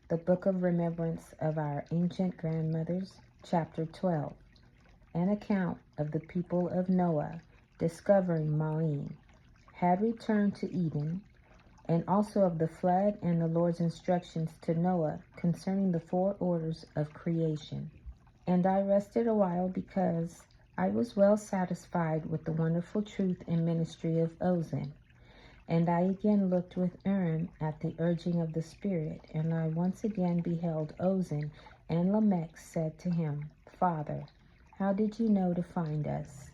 The Book of Remembrance of Our Ancient Grandmothers, Chapter 12. An account of the people of Noah discovering Maim, had returned to Eden, and also of the flood and the Lord's instructions to Noah concerning the 4 orders of creation. And I rested a while because I was well satisfied with the wonderful truth and ministry of Ozen. And I again looked with Urim at the urging of the Spirit, and I once again beheld Ozen, and Lamech said to him, Father, how did you know to find us?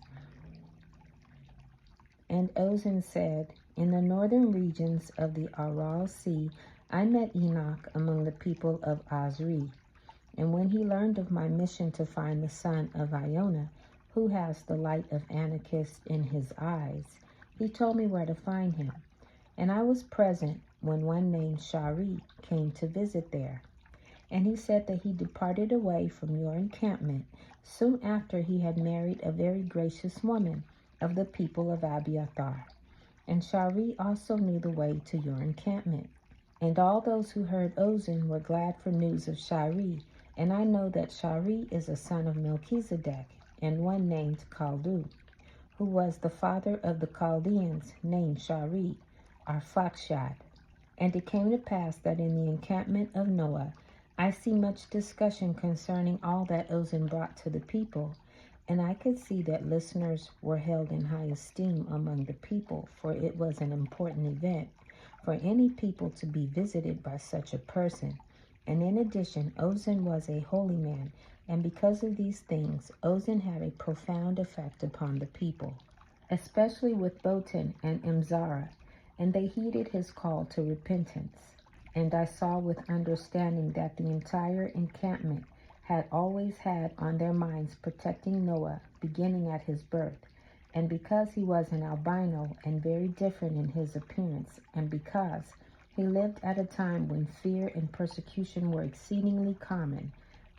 And Ozen said, In the northern regions of the Aral Sea, I met Enoch among the people of Azri. And when he learned of my mission to find the son of Iona, who has the light of Anokeesed in his eyes, he told me where to find him. And I was present when one named Shari came to visit there. And he said that he departed away from your encampment soon after he had married a very gracious woman of the people of Abiathar. And Shari also knew the way to your encampment. And all those who heard Ozen were glad for news of Shari. And I know that Shari is a son of Melchizedek, and one named Kaldu, who was the father of the Chaldeans named Shari, Arphaxad. And it came to pass that in the encampment of Noah, I see much discussion concerning all that Ozen brought to the people, and I could see that listeners were held in high esteem among the people, for it was an important event for any people to be visited by such a person. And in addition, Ozen was a holy man, and because of these things, Ozen had a profound effect upon the people, especially with Botan and Imzara, and they heeded his call to repentance. And I saw with understanding that the entire encampment had always had on their minds protecting Noah, beginning at his birth. And because he was an albino and very different in his appearance, and because he lived at a time when fear and persecution were exceedingly common,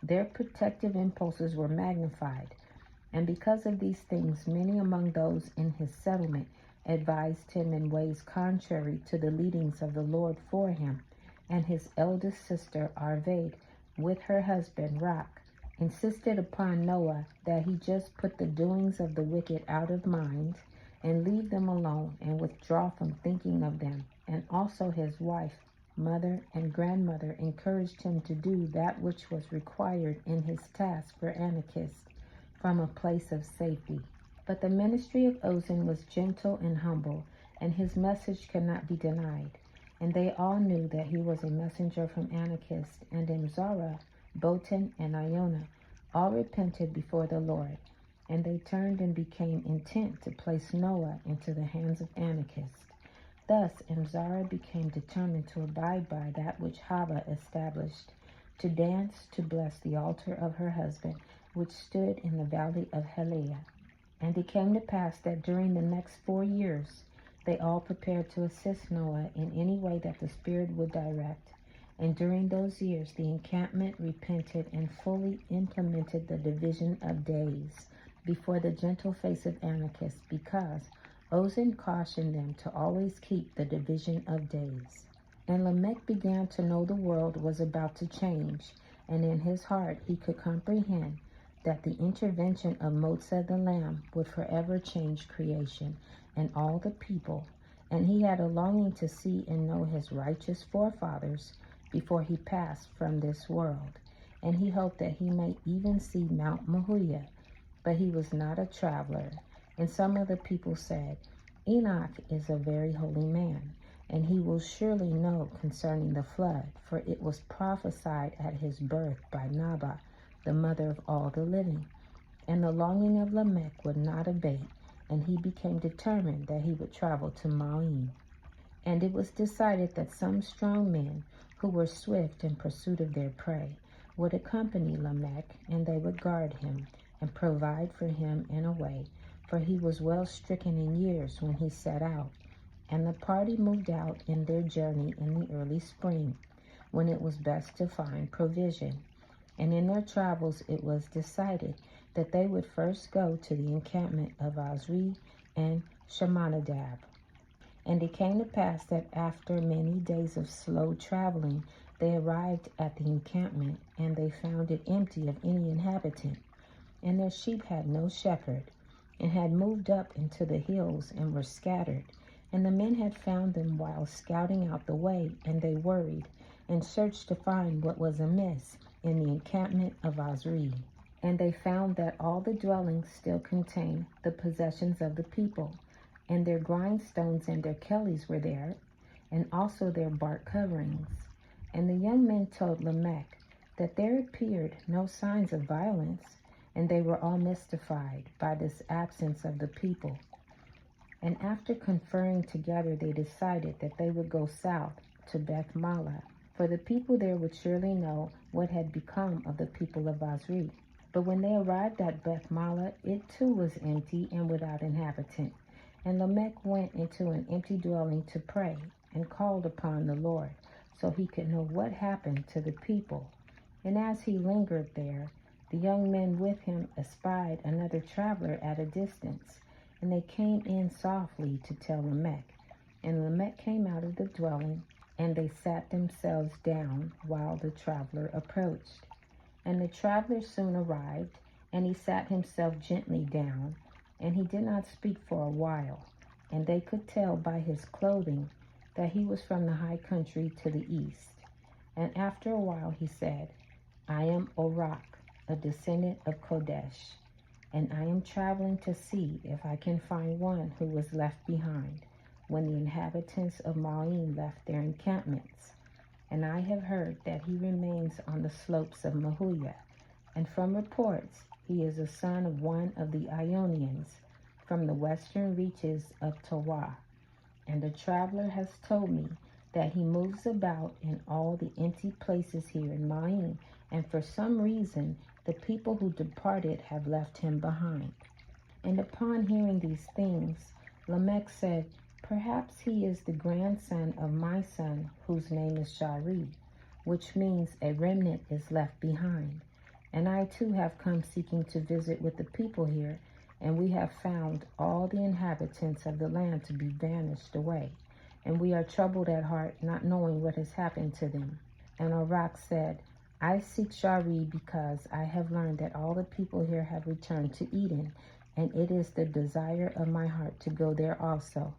their protective impulses were magnified. And because of these things, many among those in his settlement advised him in ways contrary to the leadings of the Lord for him. And his eldest sister, Arvade, with her husband, Rak, insisted upon Noah that he just put the doings of the wicked out of mind and leave them alone and withdraw from thinking of them. And also his wife, mother, and grandmother encouraged him to do that which was required in his task for Anokeesed from a place of safety. But the ministry of Ozen was gentle and humble, and his message cannot be denied. And they all knew that he was a messenger from Anokeesed, and Imzara, Botan, and Iona all repented before the Lord. And they turned and became intent to place Noah into the hands of Anokeesed. Thus Imzara became determined to abide by that which Chavah established, to dance to bless the altar of her husband, which stood in the valley of Heliah. And it came to pass that during the next 4 years, they all prepared to assist Noah in any way that the Spirit would direct. And during those years, the encampment repented and fully implemented the division of days before the gentle face of Anokeesed, because Ozen cautioned them to always keep the division of days. And Lamech began to know the world was about to change, and in his heart he could comprehend that the intervention of Motsah the Lamb would forever change creation and all the people, and he had a longing to see and know his righteous forefathers before he passed from this world. And he hoped that he might even see Mount Moriah, but he was not a traveler. And some of the people said, Enoch is a very holy man, and he will surely know concerning the flood, for it was prophesied at his birth by Naba, the mother of all the living. And the longing of Lamech would not abate, and he became determined that he would travel to Maim. And it was decided that some strong men, who were swift in pursuit of their prey, would accompany Lamech, and they would guard him and provide for him in a way, for he was well stricken in years when he set out. And the party moved out in their journey in the early spring, when it was best to find provision. And in their travels it was decided that they would first go to the encampment of Azri and Shamanadab. And it came to pass that after many days of slow traveling, They arrived at the encampment, and they found it empty of any inhabitant, and their sheep had no shepherd, and had moved up into the hills and were scattered. And the men had found them while scouting out the way, and they worried, and searched to find what was amiss in the encampment of Azri. And they found that all the dwellings still contained the possessions of the people, and their grindstones and their kellies were there, and also their bark coverings. And the young men told Lamech that there appeared no signs of violence, and they were all mystified by this absence of the people. And after conferring together, they decided that they would go south to Beth Mala, for the people there would surely know what had become of the people of Azri. But when they arrived at Beth Mala, it too was empty and without inhabitant. And Lamech went into an empty dwelling to pray, and called upon the Lord, so he could know what happened to the people. And as he lingered there, the young men with him espied another traveler at a distance, and they came in softly to tell Lamech. And Lamech came out of the dwelling, and they sat themselves down while the traveler approached. And the traveler soon arrived, and he sat himself gently down, and he did not speak for a while. And they could tell by his clothing that he was from the high country to the east. And after a while he said, I am Orak, a descendant of Kodesh, and I am traveling to see if I can find one who was left behind when the inhabitants of Maim left their encampments. And I have heard that he remains on the slopes of Mahuya, and from reports he is a son of one of the Ionians from the western reaches of Tawah. And the traveler has told me that he moves about in all the empty places here in Maim, and for some reason the people who departed have left him behind. And upon hearing these things, Lamech said, Perhaps he is the grandson of my son, whose name is Shari, which means a remnant is left behind. And I too have come seeking to visit with the people here, and we have found all the inhabitants of the land to be vanished away. And we are troubled at heart, not knowing what has happened to them. And Orak said, I seek Shari because I have learned that all the people here have returned to Eden, and it is the desire of my heart to go there also.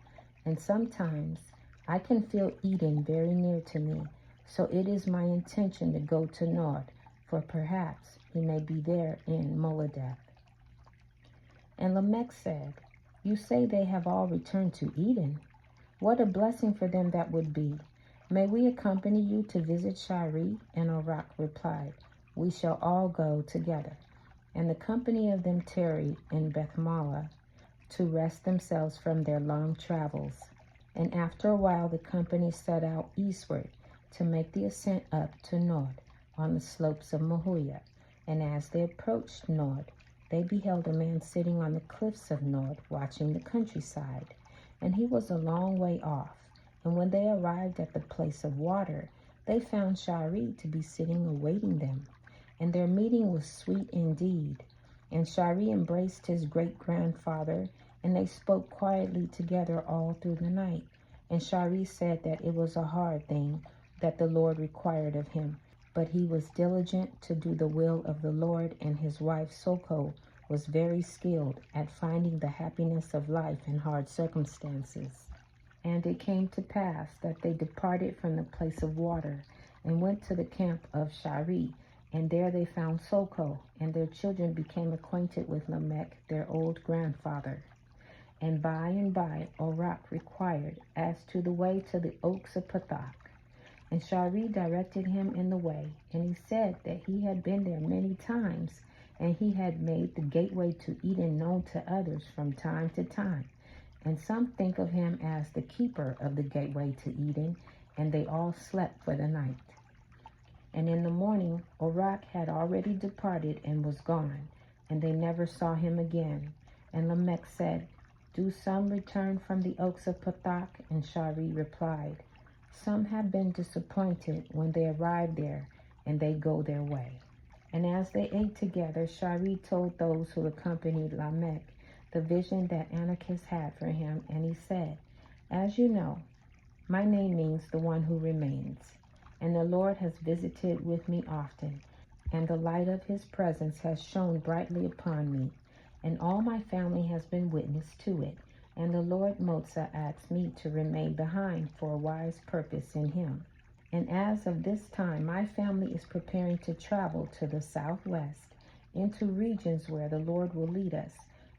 And sometimes I can feel Eden very near to me, so it is my intention to go to Nod, for perhaps he may be there in Moladeth. And Lamech said, You say they have all returned to Eden? What a blessing for them that would be. May we accompany you to visit Shari? And Orak replied, We shall all go together. And the company of them tarried in Beth Mala to rest themselves from their long travels. And after a while the company set out eastward to make the ascent up to Nod on the slopes of Mahuya. And as they approached Nod, they beheld a man sitting on the cliffs of Nod, watching the countryside. And he was a long way off. And when they arrived at the place of water, they found Shari to be sitting awaiting them. And their meeting was sweet indeed. And Shari embraced his great-grandfather, and they spoke quietly together all through the night. And Shari said that it was a hard thing that the Lord required of him, but he was diligent to do the will of the Lord, and his wife Soko was very skilled at finding the happiness of life in hard circumstances. And it came to pass that they departed from the place of water, and went to the camp of Shari, and there they found Soko, and their children became acquainted with Lamech, their old grandfather. And by Orak required as to the way to the oaks of Pathak. And Shari directed him in the way, and he said that he had been there many times, and he had made the gateway to Eden known to others from time to time. And some think of him as the keeper of the gateway to Eden, and they all slept for the night. And in the morning, Orak had already departed and was gone, and they never saw him again. And Lamech said, Do some return from the oaks of Pathak? And Shari replied, Some have been disappointed when they arrived there, and they go their way. And as they ate together, Shari told those who accompanied Lamech the vision that Anokeesed had for him, and he said, As you know, my name means the one who remains. And the Lord has visited with me often, and the light of his presence has shone brightly upon me, and all my family has been witness to it. And the Lord Motsah asked me to remain behind for a wise purpose in him. And as of this time, my family is preparing to travel to the southwest, into regions where the Lord will lead us,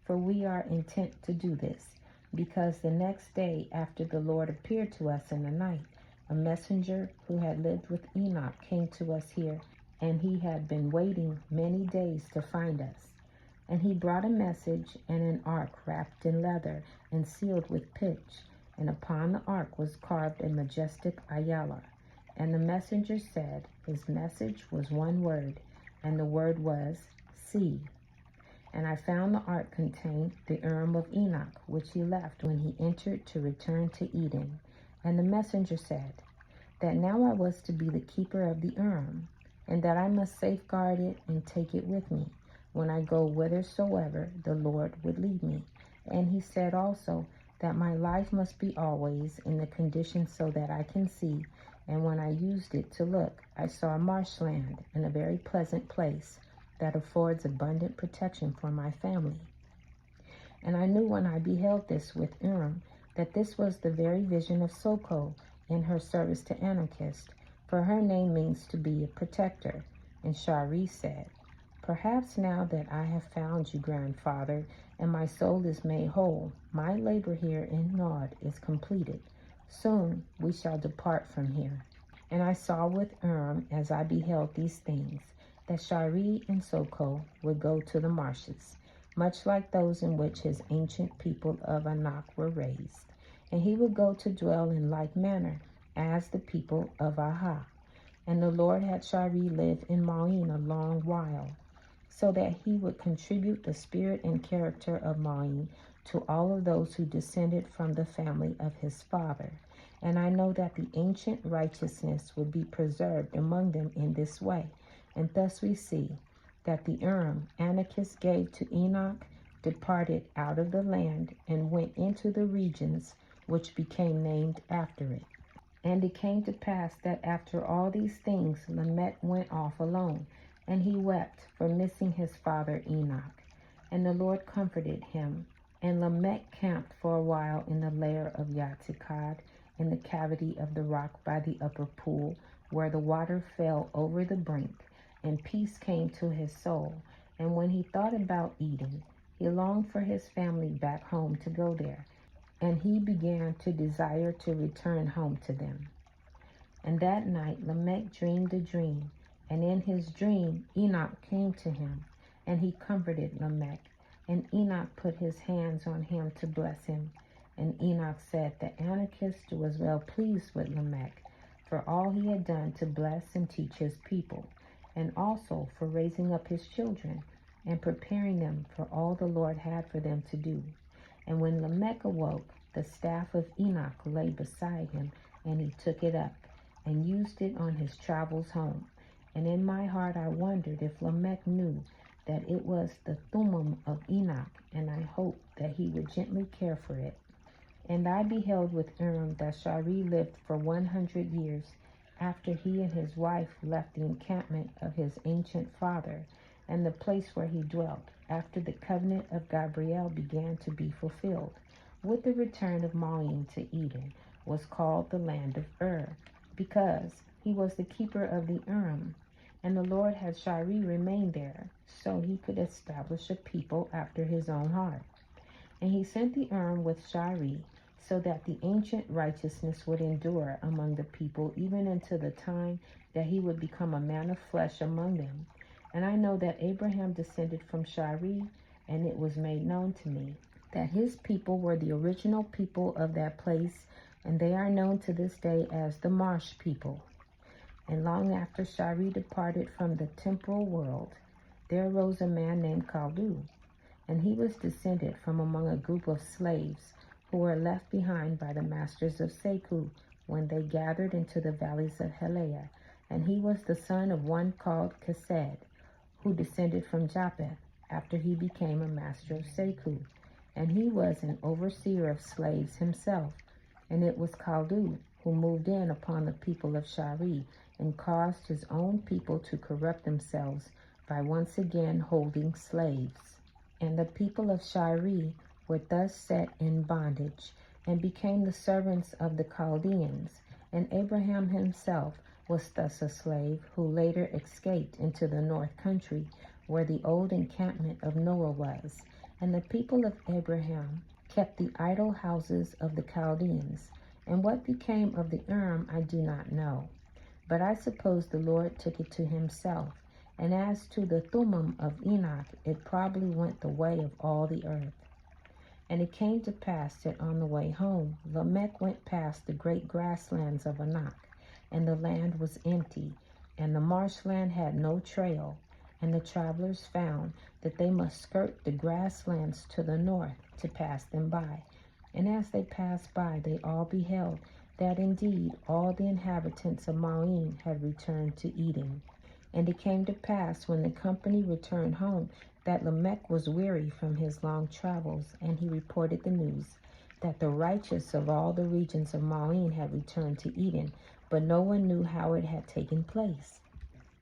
for we are intent to do this, because the next day after the Lord appeared to us in the night, a messenger who had lived with Enoch came to us here, and he had been waiting many days to find us. And he brought a message and an ark wrapped in leather and sealed with pitch, and upon the ark was carved a majestic ayala. And the messenger said his message was one word, and the word was, see. And I found the ark contained the Urim of Enoch, which he left when he entered to return to Eden. And the messenger said that now I was to be the keeper of the Urim, and that I must safeguard it and take it with me when I go whithersoever the Lord would lead me. And he said also that my life must be always in the condition so that I can see. And when I used it to look, I saw marshland and a very pleasant place that affords abundant protection for my family. And I knew when I beheld this with Urim that this was the very vision of Soko in her service to Anokeesed, for her name means to be a protector. And Shari said, perhaps now that I have found you, grandfather, and my soul is made whole, my labor here in Nod is completed. Soon we shall depart from here. And I saw with Urim, as I beheld these things, that Shari and Soko would go to the marshes, much like those in which his ancient people of Anak were raised. And he would go to dwell in like manner as the people of Ahah. And the Lord had Shari live in Ma'in a long while, so that he would contribute the spirit and character of Ma'in to all of those who descended from the family of his father. And I know that the ancient righteousness would be preserved among them in this way. And thus we see that the Urim Anokeesed gave to Enoch departed out of the land and went into the regions which became named after it. And it came to pass that after all these things Lamech went off alone, and he wept for missing his father Enoch. And the Lord comforted him. And Lamech camped for a while in the lair of Yaatsekawd, in the cavity of the rock by the upper pool, where the water fell over the brink, and peace came to his soul. And when he thought about Eden, he longed for his family back home to go there, and he began to desire to return home to them. And that night Lamech dreamed a dream, and in his dream Enoch came to him, and he comforted Lamech. And Enoch put his hands on him to bless him. And Enoch said that Anokeesed was well pleased with Lamech for all he had done to bless and teach his people, and also for raising up his children and preparing them for all the Lord had for them to do. And when Lamech awoke, the staff of Enoch lay beside him, and he took it up and used it on his travels home. And in my heart I wondered if Lamech knew that it was the Thummim of Enoch, and I hoped that he would gently care for it. And I beheld with Urim that Shari lived for 100 years after he and his wife left the encampment of his ancient father, and the place where he dwelt, after the covenant of Gabriel began to be fulfilled, with the return of Ma'in to Eden, was called the land of because he was the keeper of the Urim. And the Lord had Shari remain there, so he could establish a people after his own heart. And he sent the Urim with Shari, so that the ancient righteousness would endure among the people, even until the time that he would become a man of flesh among them. And I know that Abraham descended from Shari, and it was made known to me that his people were the original people of that place, and they are known to this day as the Marsh people. And long after Shari departed from the temporal world, there arose a man named Kaldu, and he was descended from among a group of slaves who were left behind by the masters of Seku when they gathered into the valleys of Helea. And he was the son of one called Kesed, who descended from Japeth after he became a master of Seku. And he was an overseer of slaves himself. And it was Kaldu who who moved in upon the people of Shari and caused his own people to corrupt themselves by once again holding slaves. And the people of Shari were thus set in bondage and became the servants of the Chaldeans. And Abraham himself was thus a slave, who later escaped into the north country, where the old encampment of Noah was. And the people of Abraham kept the idol houses of the Chaldeans. And what became of the I do not know. But I suppose the Lord took it to himself. And as to the Thummim of Enoch, it probably went the way of all the earth. And it came to pass that on the way home, Lamech went past the great grasslands of Anak, and the land was empty, and the marshland had no trail. And the travelers found that they must skirt the grasslands to the north to pass them by. And as they passed by, they all beheld that indeed all the inhabitants of Maon had returned to Eden. And it came to pass, when the company returned home, that Lamech was weary from his long travels, and he reported the news that the righteous of all the regions of Maon had returned to Eden, but no one knew how it had taken place.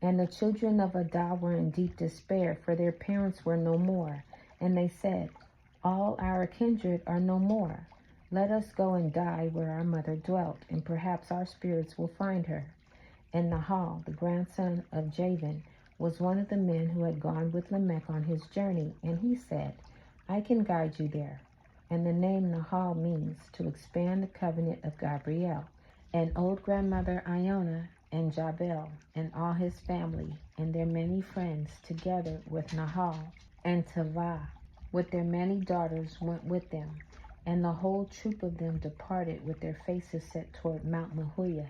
And the children of Adah were in deep despair, for their parents were no more. And they said, all our kindred are no more. Let us go and die where our mother dwelt, and perhaps our spirits will find her. And Nahal, the grandson of Javan, was one of the men who had gone with Lamech on his journey, and he said, I can guide you there. And the name Nahal means to expand the covenant of Gabriel. And old grandmother Iona and Jabel and all his family and their many friends, together with Nahal and Chavah, with their many daughters, went with them. And the whole troop of them departed with their faces set toward Mount Mahuya.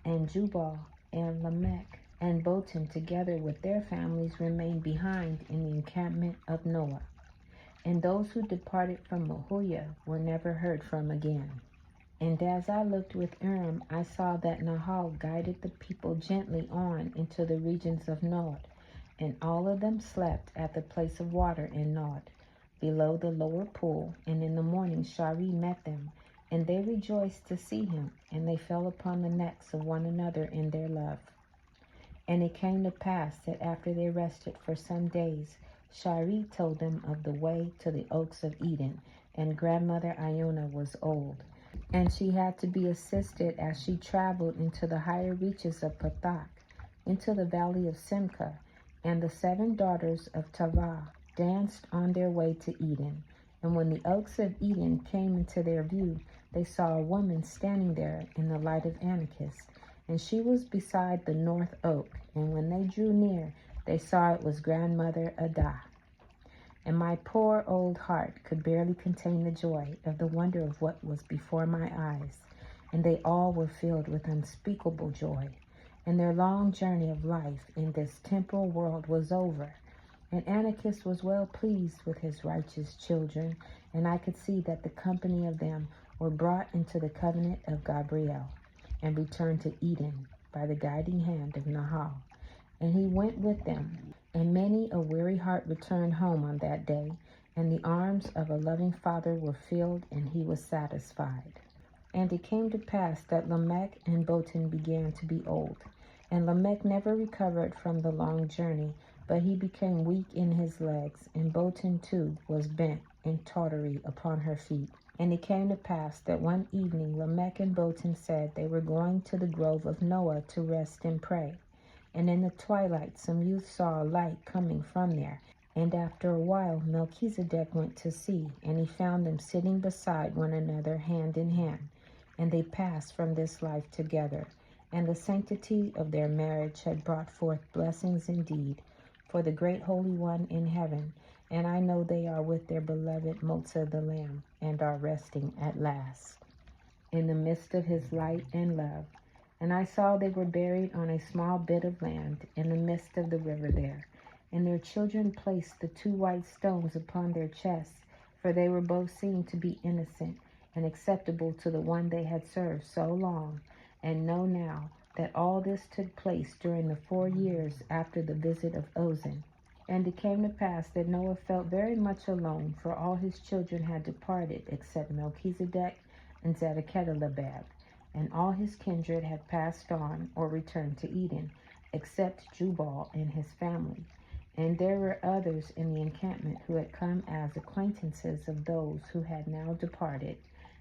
And Jubal and Lamech and Botan, together with their families, remained behind in the encampment of Noah. And those who departed from Mahuya were never heard from again. And as I looked with I saw that Nahal guided the people gently on into the regions of Nod, and all of them slept at the place of water in Nod, below the lower pool. And in the morning Shari met them, and they rejoiced to see him, and they fell upon the necks of one another in their love. And it came to pass that after they rested for some days, Shari told them of the way to the oaks of Eden, and grandmother Iona was old, and she had to be assisted as she traveled into the higher reaches of Pathak, into the valley of Simcha. And the 7 daughters of Chavah danced on their way to Eden. And when the oaks of Eden came into their view, they saw a woman standing there in the light of Anokeesed, and she was beside the north oak. And when they drew near, they saw it was grandmother Adah. And my poor old heart could barely contain the joy of the wonder of what was before my eyes. And they all were filled with unspeakable joy. And their long journey of life in this temporal world was over. And Anokeesed was well pleased with his righteous children, and I could see that the company of them were brought into the covenant of Gabriel, and returned to Eden by the guiding hand of Nahal. And he went with them, and many a weary heart returned home on that day, and the arms of a loving father were filled, and he was satisfied. And it came to pass that Lamech and Botan began to be old, and Lamech never recovered from the long journey, but he became weak in his legs, and Botan too was bent and tottery upon her feet. And it came to pass that one evening Lamech and Botan said they were going to the grove of Noah to rest and pray. And in the twilight some youth saw a light coming from there. And after a while Melchizedek went to see, and he found them sitting beside one another hand in hand. And they passed from this life together. And the sanctity of their marriage had brought forth blessings indeed for the great Holy One in heaven. And I know they are with their beloved Motsah the Lamb, and are resting at last in the midst of his light and love. And I saw they were buried on a small bit of land in the midst of the river there. And their children placed the 2 white stones upon their chests, for they were both seen to be innocent and acceptable to the one they had served so long. And know now that all this took place during the 4 years after the visit of Ozan. And it came to pass that Noah felt very much alone, for all his children had departed except Melchizedek and Zedeketelebab. and all his kindred had passed on or returned to Eden, except Jubal and his family. And there were others in the encampment who had come as acquaintances of those who had now departed.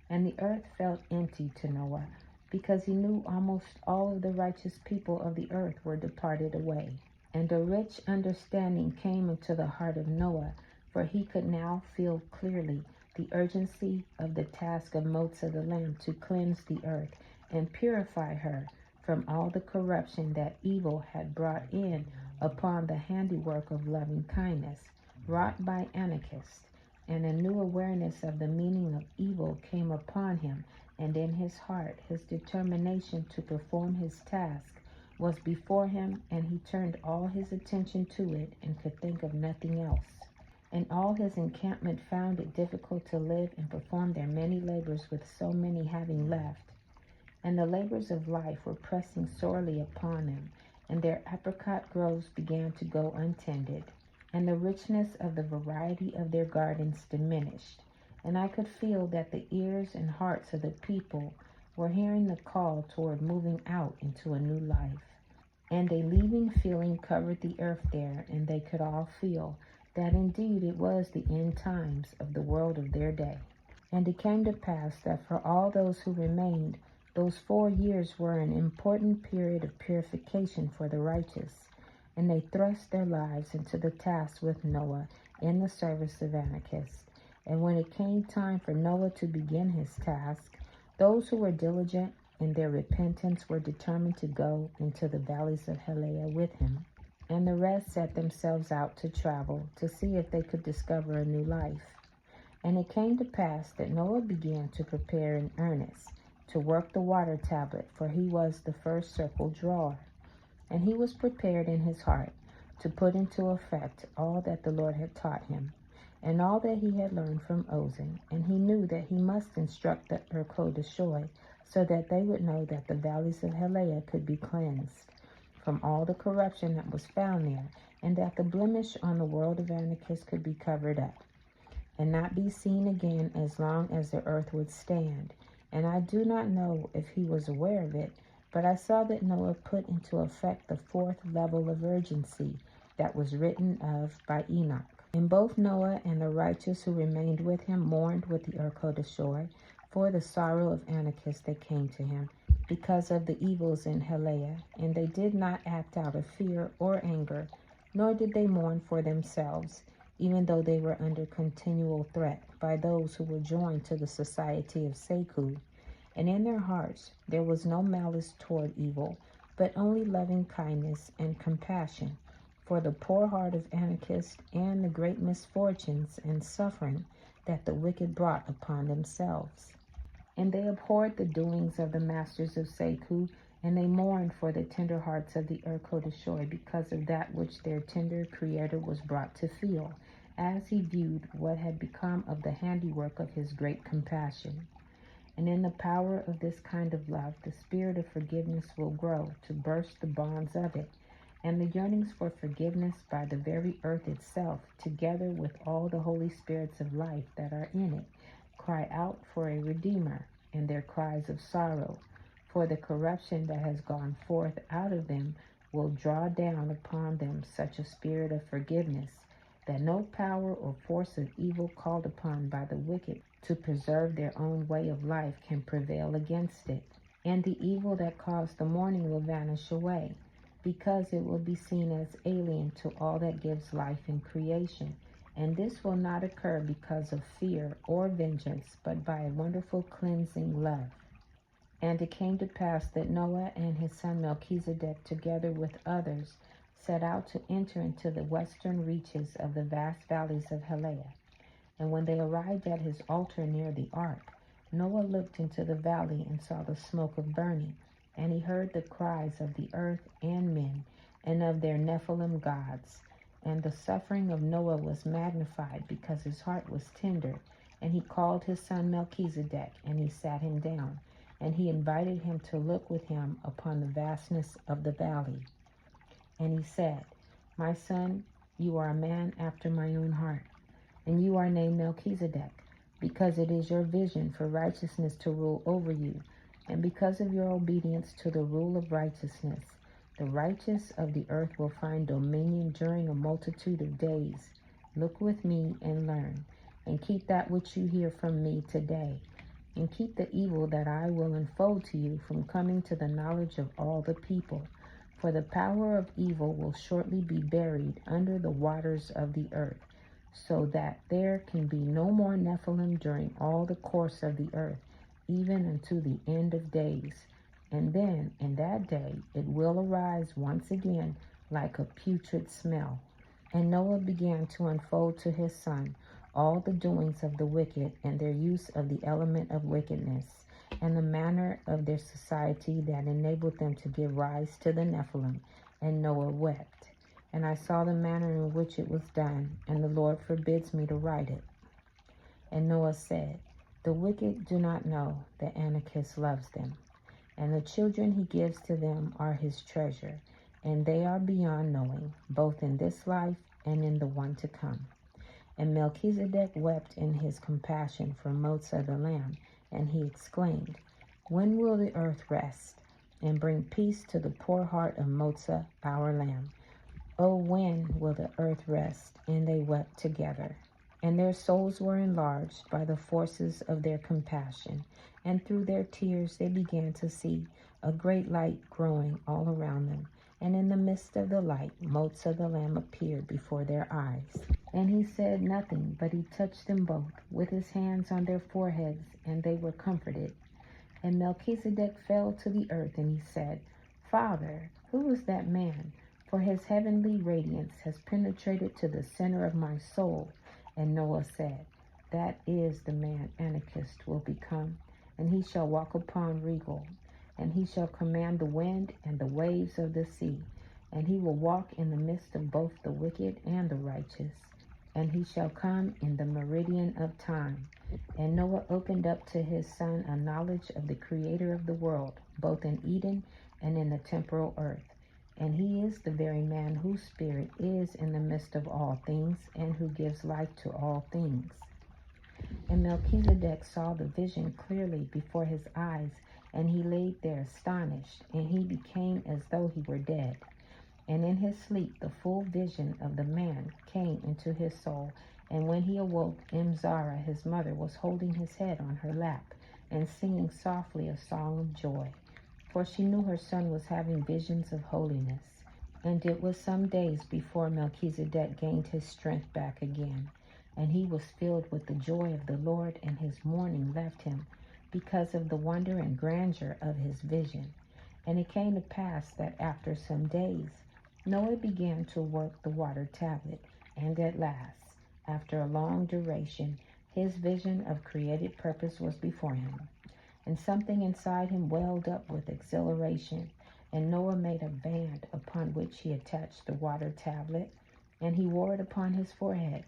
And the earth felt empty to Noah, because he knew almost all of the righteous people of the earth were departed away. And a rich understanding came into the heart of Noah, for he could now feel clearly the urgency of the task of Motsah the Lamb to cleanse the earth and purify her from all the corruption that evil had brought in upon the handiwork of loving kindness, wrought by Anokeesed. And a new awareness of the meaning of evil came upon him, and in his heart his determination to perform his task was before him, and he turned all his attention to it and could think of nothing else. And all his encampment found it difficult to live and perform their many labors, with so many having left. And the labors of life were pressing sorely upon them, and their apricot groves began to go untended, and the richness of the variety of their gardens diminished. And I could feel that the ears and hearts of the people were hearing the call toward moving out into a new life. And a leaving feeling covered the earth there, and they could all feel that indeed it was the end times of the world of their day. And it came to pass that for all those who remained, those 4 years were an important period of purification for the righteous, and they thrust their lives into the task with Noah in the service of Anokeesed. And when it came time for Noah to begin his task, those who were diligent in their repentance were determined to go into the valleys of Halim with him, and the rest set themselves out to travel to see if they could discover a new life. And it came to pass that Noah began to prepare in earnest to work the water tablet, for he was the first circle drawer. And he was prepared in his heart to put into effect all that the Lord had taught him, and all that he had learned from Ozen. And he knew that he must instruct the Yaatsekawd, so that they would know that the valleys of Halim could be cleansed from all the corruption that was found there, and that the blemish on the world of Anokeesed could be covered up, and not be seen again as long as the earth would stand. And I do not know if he was aware of it, but I saw that Noah put into effect the 4th level of urgency that was written of by Enoch. And both Noah and the righteous who remained with him mourned with the Yaatsekawd for the sorrow of Anokeesed that came to him because of the evils in Halim, and they did not act out of fear or anger, nor did they mourn for themselves, even though they were under continual threat by those who were joined to the society of Yaatsekawd. And in their hearts there was no malice toward evil, but only loving kindness and compassion for the poor heart of Anokeesed and the great misfortunes and suffering that the wicked brought upon themselves. And they abhorred the doings of the masters of Yaatsekawd, and they mourned for the tender hearts of the Yaatsekawd because of that which their tender Creator was brought to feel, as he viewed what had become of the handiwork of his great compassion. And in the power of this kind of love, the spirit of forgiveness will grow to burst the bonds of it, and the yearnings for forgiveness by the very earth itself, together with all the holy spirits of life that are in it, cry out for a Redeemer, and their cries of sorrow for the corruption that has gone forth out of them will draw down upon them such a spirit of forgiveness that no power or force of evil called upon by the wicked to preserve their own way of life can prevail against it. And the evil that caused the mourning will vanish away, because it will be seen as alien to all that gives life in creation. And this will not occur because of fear or vengeance, but by a wonderful cleansing love. And it came to pass that Noah and his son Melchizedek, together with others, set out to enter into the western reaches of the vast valleys of Halim. And when they arrived at his altar near the ark, Noah looked into the valley and saw the smoke of burning, and he heard the cries of the earth and men, and of their Nephilim gods. And the suffering of Noah was magnified because his heart was tender. And he called his son Melchizedek, and he sat him down, and he invited him to look with him upon the vastness of the valley. And he said, "My son, you are a man after my own heart, and you are named Melchizedek, because it is your vision for righteousness to rule over you, And because of your obedience to the rule of righteousness, the righteous of the earth will find dominion during a multitude of days. Look with me and learn, and keep that which you hear from me today, and keep the evil that I will unfold to you from coming to the knowledge of all the people. For the power of evil will shortly be buried under the waters of the earth, so that there can be no more Nephilim during all the course of the earth, even unto the end of days. And then, in that day, it will arise once again like a putrid smell. And Noah began to unfold to his son all the doings of the wicked, and their use of the element of wickedness, and the manner of their society that enabled them to give rise to the Nephilim. And Noah wept. And I saw the manner in which it was done, and the Lord forbids me to write it. And Noah said, the wicked do not know that Anokeesed loves them, and the children he gives to them are his treasure, and they are beyond knowing, both in this life and in the one to come. And Melchizedek wept in his compassion for Motsah the lamb, and he exclaimed, when will the earth rest, and bring peace to the poor heart of Motsah our lamb? Oh, when will the earth rest? And they wept together. And their souls were enlarged by the forces of their compassion, and through their tears they began to see a great light growing all around them. And in the midst of the light, Motsah the lamb appeared before their eyes. And he said nothing, but he touched them both with his hands on their foreheads, and they were comforted. And Melchizedek fell to the earth, and he said, Father, who is that man? For his heavenly radiance has penetrated to the center of my soul. And Noah said, that is the man Anokeesed will become, and he shall walk upon regal, and he shall command the wind and the waves of the sea, and he will walk in the midst of both the wicked and the righteous, and he shall come in the meridian of time. And Noah opened up to his son a knowledge of the Creator of the world, both in Eden and in the temporal earth. And he is the very man whose spirit is in the midst of all things, and who gives life to all things. And Melchizedek saw the vision clearly before his eyes, and he laid there astonished, and he became as though he were dead. And in his sleep the full vision of the man came into his soul, and when he awoke, Zara, his mother, was holding his head on her lap, and singing softly a song of joy. For she knew her son was having visions of holiness. And it was some days before Melchizedek gained his strength back again, and he was filled with the joy of the Lord, and his mourning left him, because of the wonder and grandeur of his vision. And it came to pass that after some days, Noah began to work the water tablet, and at last, after a long duration, his vision of created purpose was before him. And something inside him welled up with exhilaration, and Noah made a band upon which he attached the water tablet, and he wore it upon his forehead.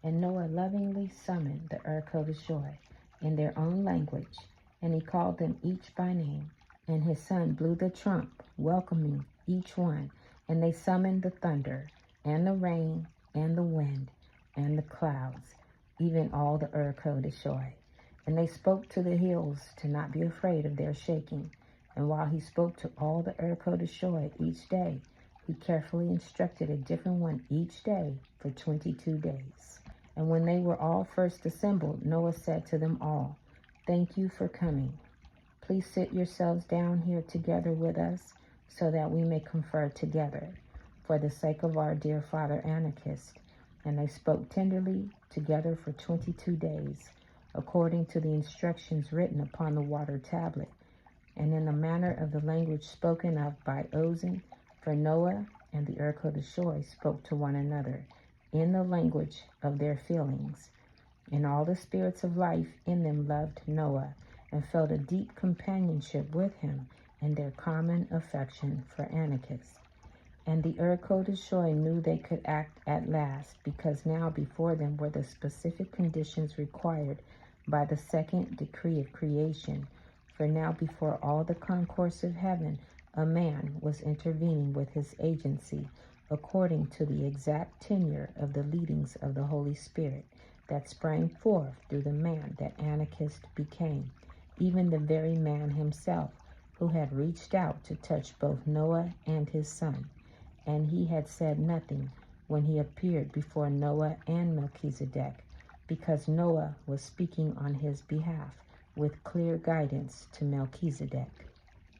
And Noah lovingly summoned the Yaatsekawad in their own language, and he called them each by name. And his son blew the trump, welcoming each one, and they summoned the thunder, and the rain, and the wind, and the clouds, even all the Yaatsekawad. And they spoke to the hills to not be afraid of their shaking. And while he spoke to all the Yaatsekawad each day, he carefully instructed a different one each day for 22 days. And when they were all first assembled, Noah said to them all, Thank you for coming. Please sit yourselves down here together with us, so that we may confer together, for the sake of our dear father Anokeesed. And they spoke tenderly together for 22 days, according to the instructions written upon the water tablet, and in the manner of the language spoken of by Ozen, for Noah and the Yaatsekawad spoke to one another in the language of their feelings. And all the spirits of life in them loved Noah, and felt a deep companionship with him in their common affection for Anokeesed. And the Yaatsekawad knew they could act at last, because now before them were the specific conditions required by the second decree of creation. For now before all the concourse of heaven, a man was intervening with his agency, according to the exact tenure of the leadings of the Holy Spirit that sprang forth through the man that Anokeesed became. even the very man himself, who had reached out to touch both Noah and his son. And he had said nothing when he appeared before Noah and Melchizedek, because Noah was speaking on his behalf with clear guidance to Melchizedek.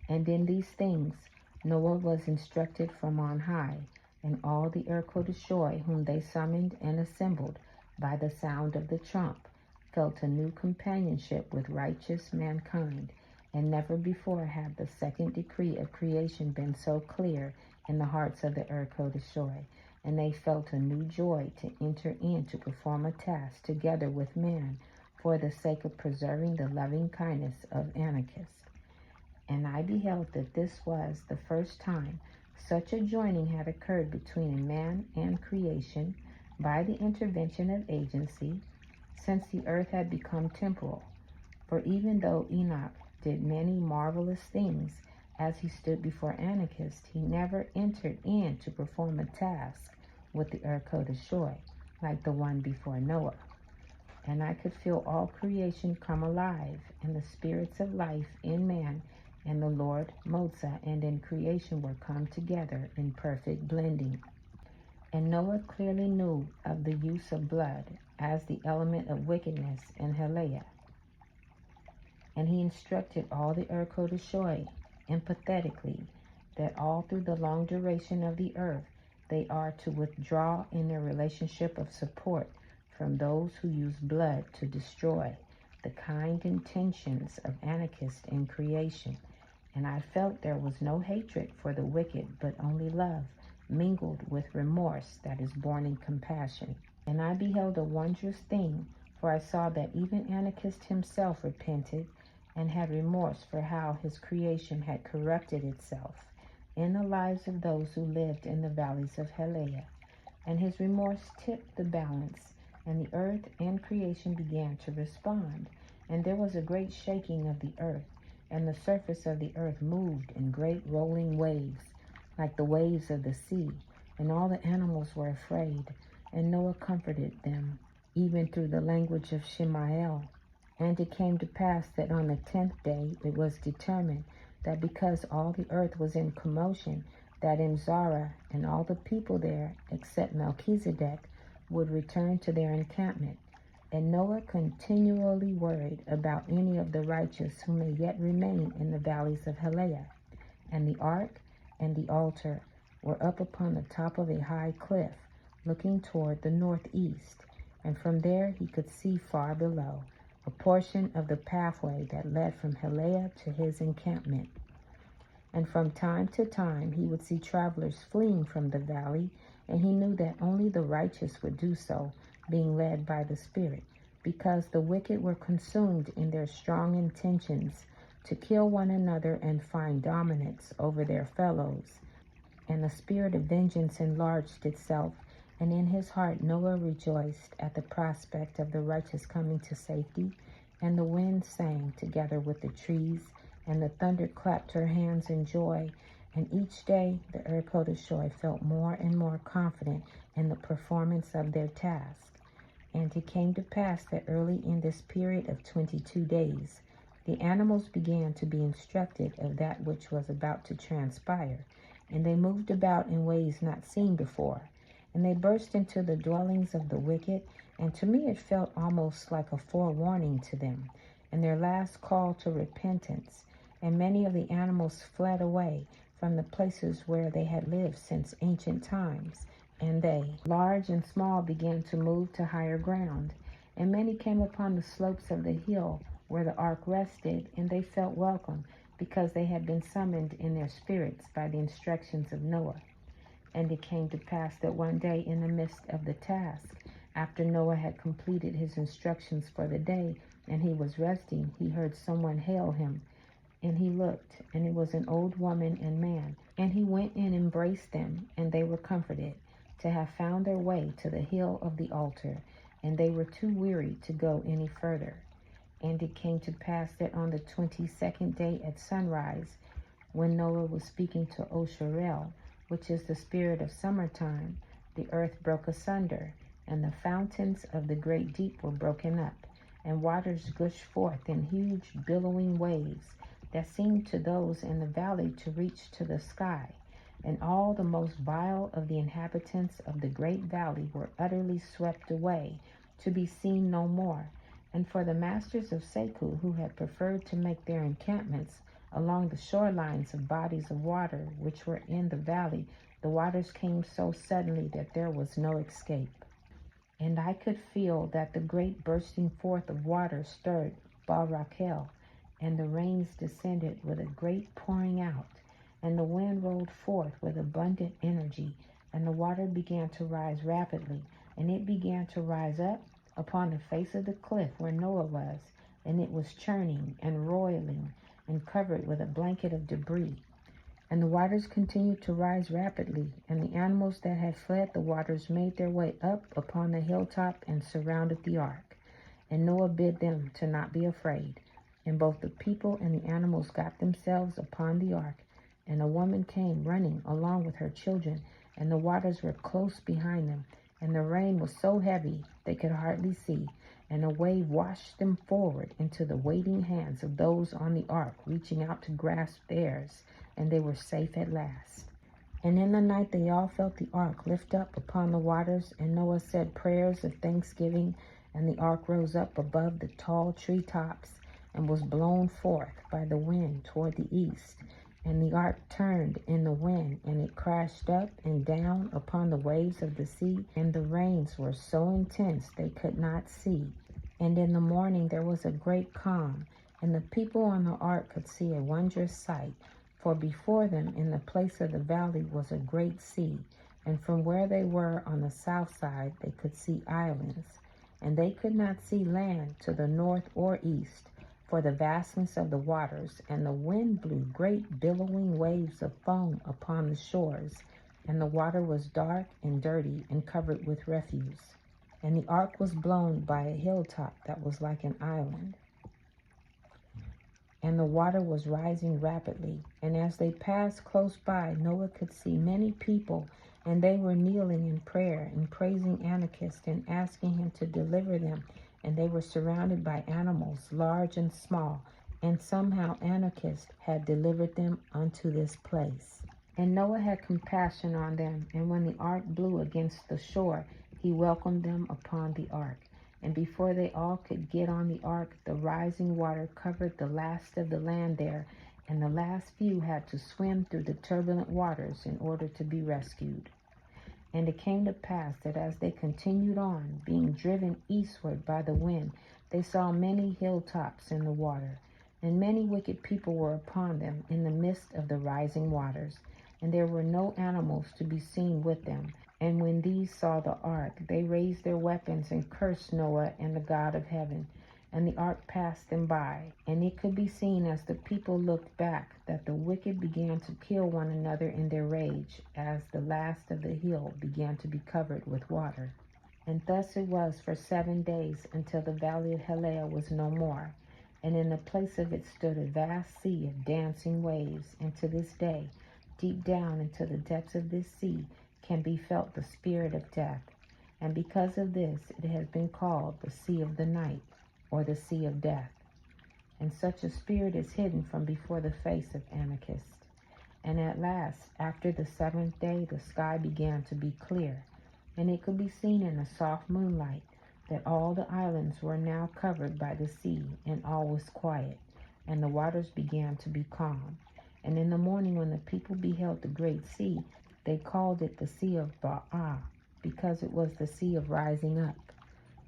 And in these things Noah was instructed from on high, and all the Erkodashoi whom they summoned and assembled by the sound of the trump felt a new companionship with righteous mankind, and never before had the second decree of creation been so clear in the hearts of the Erkodashoi, and they felt a new joy to enter in to perform a task together with man for the sake of preserving the loving kindness of Anokeesed. And I beheld that this was the first time such a joining had occurred between a man and creation by the intervention of agency, since the earth had become temporal. For even though Enoch did many marvelous things as he stood before Anokeesed, he never entered in to perform a task with the Erkodashoi like the one before Noah. And I could feel all creation come alive, and the spirits of life in man and the Lord Motsah and in creation were come together in perfect blending. And Noah clearly knew of the use of blood as the element of wickedness in Heleah. And he instructed all the Erkodashoi empathetically that all through the long duration of the earth they are to withdraw in their relationship of support from those who use blood to destroy the kind intentions of Anokeesed in creation. And I felt there was no hatred for the wicked, but only love, mingled with remorse that is born in compassion. And I beheld a wondrous thing, for I saw that even Anokeesed himself repented and had remorse for how his creation had corrupted itself in the lives of those who lived in the valleys of Heleah. And his remorse tipped the balance, and the earth and creation began to respond. And there was a great shaking of the earth, and the surface of the earth moved in great rolling waves, like the waves of the sea. And all the animals were afraid, and Noah comforted them, even through the language of Shemael. And it came to pass that on the 10th day it was determined that because all the earth was in commotion, that in Zara and all the people there, except Melchizedek, would return to their encampment. And Noah continually worried about any of the righteous who may yet remain in the valleys of Heleah. And the ark and the altar were up upon the top of a high cliff, looking toward the northeast, and from there he could see far below a portion of the pathway that led from Heleah to his encampment. And from time to time he would see travelers fleeing from the valley, and he knew that only the righteous would do so, being led by the Spirit, because the wicked were consumed in their strong intentions to kill one another and find dominance over their fellows. And the spirit of vengeance enlarged itself, and in his heart Noah rejoiced at the prospect of the righteous coming to safety. And the wind sang together with the trees, and the thunder clapped her hands in joy. And each day the Erkodashoi felt more and more confident in the performance of their task. And it came to pass that early in this period of 22 days, the animals began to be instructed of that which was about to transpire, and they moved about in ways not seen before. And they burst into the dwellings of the wicked, and to me it felt almost like a forewarning to them, and their last call to repentance. And many of the animals fled away from the places where they had lived since ancient times, and they, large and small, began to move to higher ground. And many came upon the slopes of the hill where the ark rested, and they felt welcome, because they had been summoned in their spirits by the instructions of Noah. And it came to pass that one day in the midst of the task, after Noah had completed his instructions for the day, and he was resting, he heard someone hail him. And he looked, and it was an old woman and man. And he went and embraced them, and they were comforted to have found their way to the hill of the altar, and they were too weary to go any further. And it came to pass that on the 22nd day at sunrise, when Noah was speaking to Osherel, which is the spirit of summertime, the earth broke asunder, and the fountains of the great deep were broken up, and waters gushed forth in huge billowing waves that seemed to those in the valley to reach to the sky. And all the most vile of the inhabitants of the great valley were utterly swept away, to be seen no more. And for the masters of Seku, who had preferred to make their encampments along the shorelines of bodies of water which were in the valley, the waters came so suddenly that there was no escape. And I could feel that the great bursting forth of water stirred Raphael, and the rains descended with a great pouring out, and the wind rolled forth with abundant energy, and the water began to rise rapidly, and it began to rise up upon the face of the cliff where Noah was, and it was churning and roiling and covered with a blanket of debris. And the waters continued to rise rapidly, and the animals that had fled the waters made their way up upon the hilltop and surrounded the ark. And Noah bid them to not be afraid. And both the people and the animals got themselves upon the ark, and a woman came running along with her children, and the waters were close behind them, and the rain was so heavy they could hardly see, and a wave washed them forward into the waiting hands of those on the ark, reaching out to grasp theirs, and they were safe at last. And in the night they all felt the ark lift up upon the waters, and Noah said prayers of thanksgiving, and the ark rose up above the tall tree tops, and was blown forth by the wind toward the east. And the ark turned in the wind, and it crashed up and down upon the waves of the sea, and the rains were so intense they could not see. And in the morning there was a great calm, and the people on the ark could see a wondrous sight. For before them in the place of the valley was a great sea, and from where they were on the south side they could see islands. And they could not see land to the north or east, for the vastness of the waters, and the wind blew great billowing waves of foam upon the shores, and the water was dark and dirty and covered with refuse. And the ark was blown by a hilltop that was like an island. And the water was rising rapidly, and as they passed close by, Noah could see many people, and they were kneeling in prayer and praising Anokeesed and asking him to deliver them. And they were surrounded by animals, large and small, and somehow Anokeesed had delivered them unto this place. And Noah had compassion on them, and when the ark blew against the shore, he welcomed them upon the ark. And before they all could get on the ark, the rising water covered the last of the land there, and the last few had to swim through the turbulent waters in order to be rescued. And it came to pass that as they continued on, being driven eastward by the wind, they saw many hilltops in the water, and many wicked people were upon them in the midst of the rising waters, and there were no animals to be seen with them. And when these saw the ark, they raised their weapons and cursed Noah and the God of heaven. And the ark passed them by, and it could be seen as the people looked back that the wicked began to kill one another in their rage, as the last of the hill began to be covered with water. And thus it was for 7 days, until the valley of Heleh was no more, and in the place of it stood a vast sea of dancing waves. And to this day, deep down into the depths of this sea, can be felt the spirit of death. And because of this, it has been called the Sea of the Night, or the Sea of Death. And such a spirit is hidden from before the face of Anokeesed. And at last, after the 7th day, the sky began to be clear, and it could be seen in the soft moonlight that all the islands were now covered by the sea, and all was quiet, and the waters began to be calm. And in the morning, when the people beheld the great sea, they called it the Sea of Ahah, because it was the sea of rising up.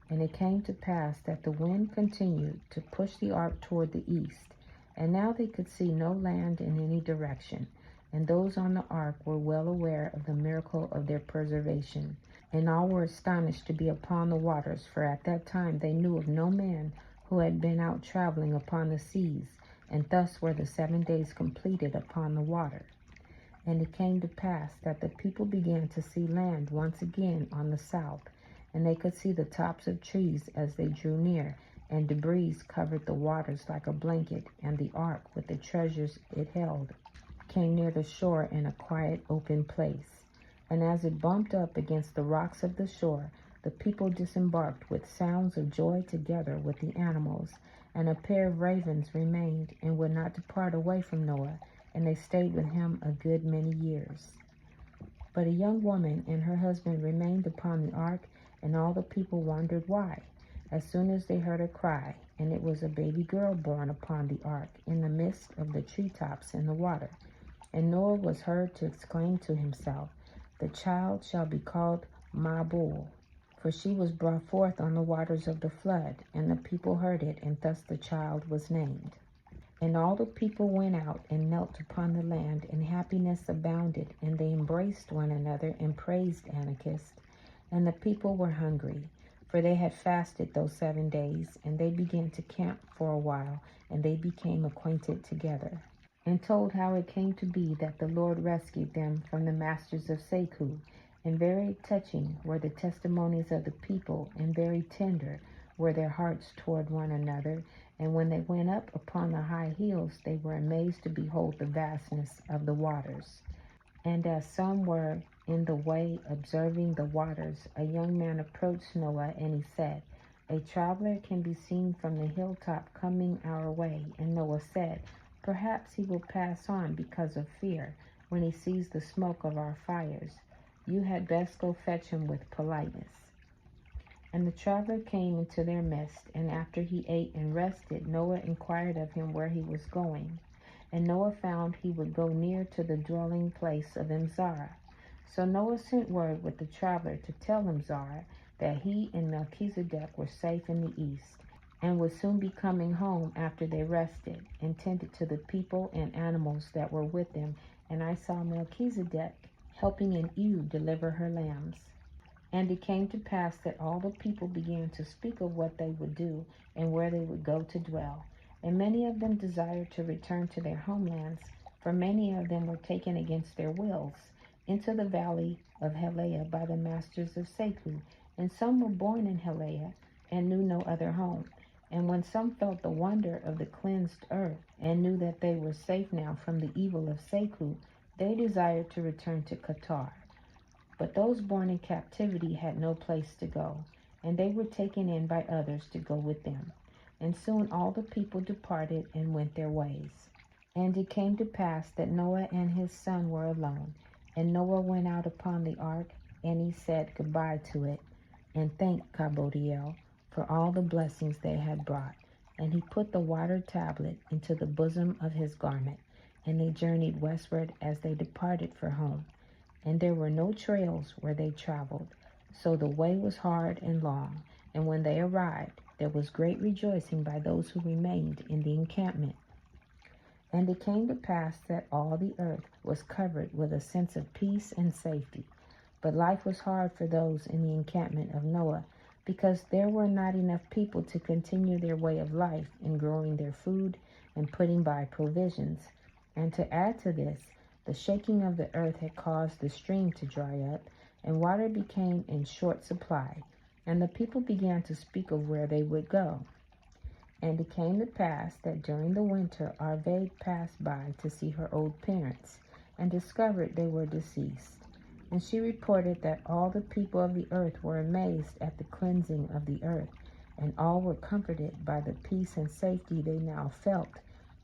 And it came to pass that the wind continued to push the ark toward the east, and now they could see no land in any direction. And those on the ark were well aware of the miracle of their preservation, and all were astonished to be upon the waters, for at that time they knew of no man who had been out traveling upon the seas, and thus were the 7 days completed upon the water. And it came to pass that the people began to see land once again on the south, and they could see the tops of trees as they drew near, and debris covered the waters like a blanket, and the ark with the treasures it held came near the shore in a quiet open place. And as it bumped up against the rocks of the shore, the people disembarked with sounds of joy together with the animals, and a pair of ravens remained and would not depart away from Noah, and they stayed with him a good many years. But a young woman and her husband remained upon the ark, and all the people wondered why. As soon as they heard a cry, and it was a baby girl born upon the ark, in the midst of the treetops in the water. And Noah was heard to exclaim to himself, "The child shall be called Mabul, for she was brought forth on the waters of the flood." And the people heard it, and thus the child was named. And all the people went out and knelt upon the land, and happiness abounded, and they embraced one another and praised Anokeesed. And the people were hungry, for they had fasted those 7 days, and they began to camp for a while, and they became acquainted together, and told how it came to be that the Lord rescued them from the masters of Seku. And very touching were the testimonies of the people, and very tender were their hearts toward one another. And when they went up upon the high hills, they were amazed to behold the vastness of the waters. And as some were in the way observing the waters, a young man approached Noah, and he said, "A traveler can be seen from the hilltop coming our way." And Noah said, "Perhaps he will pass on because of fear when he sees the smoke of our fires. You had best go fetch him with politeness." And the traveler came into their midst, and after he ate and rested, Noah inquired of him where he was going. And Noah found he would go near to the dwelling place of Zara. So Noah sent word with the traveler to tell Zara that he and Melchizedek were safe in the east, and would soon be coming home after they rested, and tended to the people and animals that were with them. And I saw Melchizedek helping an ewe deliver her lambs. And it came to pass that all the people began to speak of what they would do, and where they would go to dwell. And many of them desired to return to their homelands, for many of them were taken against their wills into the valley of Heleh by the masters of Seku. And some were born in Heleh, and knew no other home. And when some felt the wonder of the cleansed earth, and knew that they were safe now from the evil of Seku, they desired to return to Qatar. But those born in captivity had no place to go, and they were taken in by others to go with them. And soon all the people departed and went their ways. And it came to pass that Noah and his son were alone. And Noah went out upon the ark, and he said goodbye to it, and thanked Kabodiel for all the blessings they had brought. And he put the water tablet into the bosom of his garment, and they journeyed westward as they departed for home. And there were no trails where they traveled, so the way was hard and long. And when they arrived, there was great rejoicing by those who remained in the encampment. And it came to pass that all the earth was covered with a sense of peace and safety. But life was hard for those in the encampment of Noah, because there were not enough people to continue their way of life in growing their food and putting by provisions. And to add to this, the shaking of the earth had caused the stream to dry up, and water became in short supply. And the people began to speak of where they would go. And it came to pass that during the winter Arvade passed by to see her old parents, and discovered they were deceased. And she reported that all the people of the earth were amazed at the cleansing of the earth, and all were comforted by the peace and safety they now felt.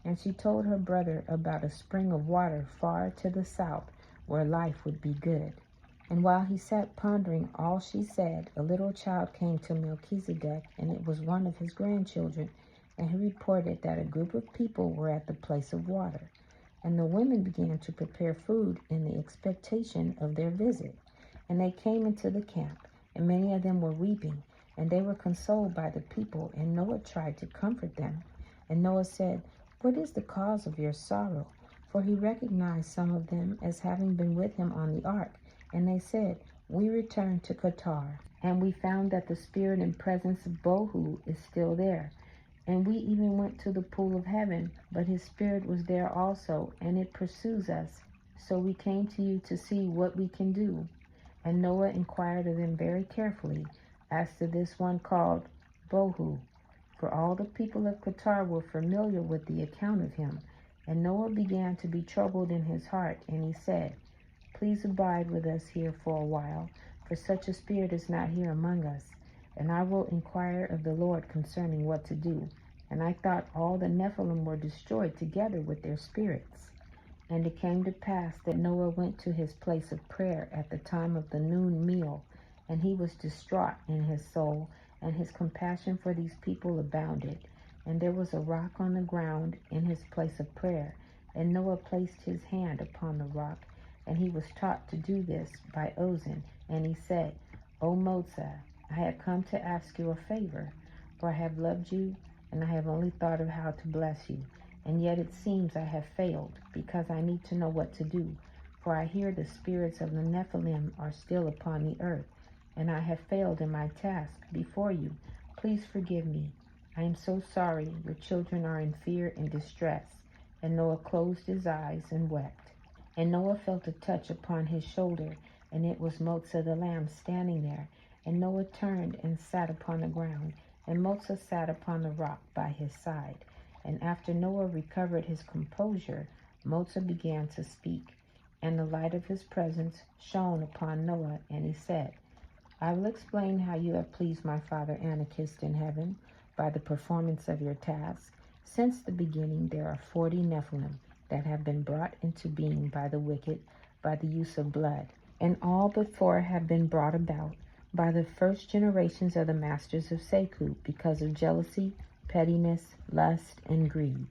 And she told her brother about a spring of water far to the south, where life would be good. And while he sat pondering all she said, a little child came to Melchizedek, and it was one of his grandchildren. And he reported that a group of people were at the place of water. And the women began to prepare food in the expectation of their visit. And they came into the camp, and many of them were weeping, and they were consoled by the people. And Noah tried to comfort them. And Noah said, "What is the cause of your sorrow?" For he recognized some of them as having been with him on the ark. And they said, "We returned to Qatar, and we found that the spirit and presence of Bohu is still there. And we even went to the pool of heaven, but his spirit was there also, and it pursues us. So we came to you to see what we can do." And Noah inquired of them very carefully as to this one called Bohu, for all the people of Qatar were familiar with the account of him. And Noah began to be troubled in his heart, and he said, "Please abide with us here for a while, for such a spirit is not here among us. And I will inquire of the Lord concerning what to do. And I thought all the Nephilim were destroyed together with their spirits. And it came to pass that Noah went to his place of prayer at the time of the noon meal, and he was distraught in his soul, and his compassion for these people abounded. And there was a rock on the ground in his place of prayer, and Noah placed his hand upon the rock, and he was taught to do this by Ozan. And he said, O Motsah, I have come to ask you a favor, for I have loved you, and I have only thought of how to bless you. And yet it seems I have failed, because I need to know what to do. For I hear the spirits of the Nephilim are still upon the earth, and I have failed in my task before you. Please forgive me. I am so sorry. Your children are in fear and distress. And Noah closed his eyes and wept. And Noah felt a touch upon his shoulder, and it was Motsah the lamb standing there. And Noah turned and sat upon the ground, and Motsah sat upon the rock by his side. And after Noah recovered his composure, Motsah began to speak, and the light of his presence shone upon Noah, and he said, I will explain how you have pleased my father Anokeesed in heaven by the performance of your task. Since the beginning there are 40 Nephilim that have been brought into being by the wicked by the use of blood, and all but 4 have been brought about by the first generations of the masters of Zedeketelebab because of jealousy, pettiness, lust, and greed.